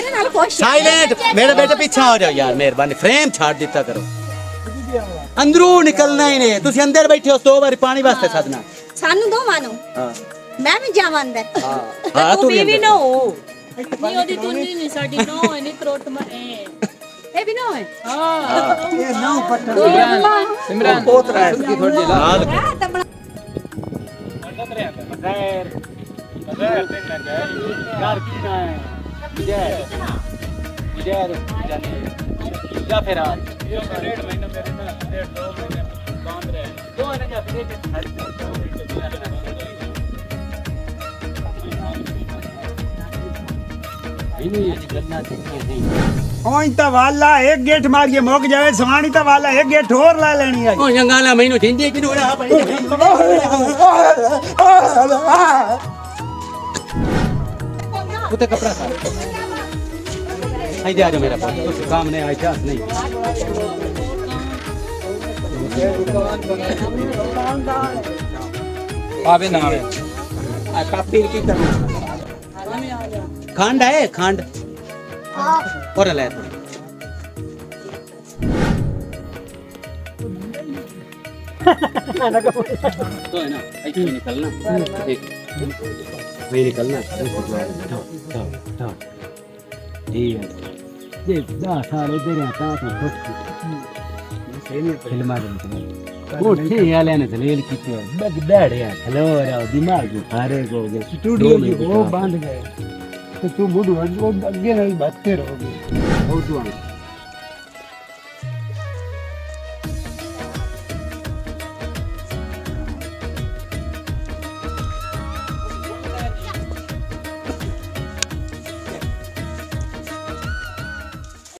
मेरे नाल खुश साइलेंट मेरे बेटे पीछे हो जाओ यार मेहरबानी फ्रेम छाड़ दिता करो अंदरू निकलना ही नहीं तुसी अंदर बैठे हो 2 बारी पानी वास्ते सदना सानू दो मानो हां मैं भी जावां अंदर हां तू भी ਵੀ ਨਾ ਹੋ ਨਹੀਂ ਉਹਦੀ ਤੂੰ ਨਹੀਂ ਸਾਡੀ ਨੋ ਹੈ ਨਹੀਂ ਕਰੋਟ ਮੈਂ ए भी ना है ਹਾਂ ਇਹ ਨਾ ਪੱਟ सिमरन पोतरा है इसकी थोड़ी लाल यार की ना है विजय जाने या फिर आज 1.5 महीने मेरे में 1.5-2 महीने बांध रहे दो महीने क्या फिर ओई ता वाला एक गेट मारिए मुक जावे सवाणी ता वाला एक गेट और ला लेनी आई ओ जंगाला महीनो जिंदगी की होया भाई उते कपड़ा साफ आई जा जो मेरा पुत्र कुछ काम नहीं आई चास नहीं आवे ना आवे आ कापी की तरह खंड है खंड और ले तो है ना ऐसे ही निकलना एक वही निकलना ये 10 साल इधर आता तो खुश फिल्मा दे कोठी वाले ने जलील कीते बग दाड़िया खलो रहा दिमाग हारे को स्टूडियो की वो बांध गए तो तू मुड़ अगे नहीं बातें रहोगे बहुत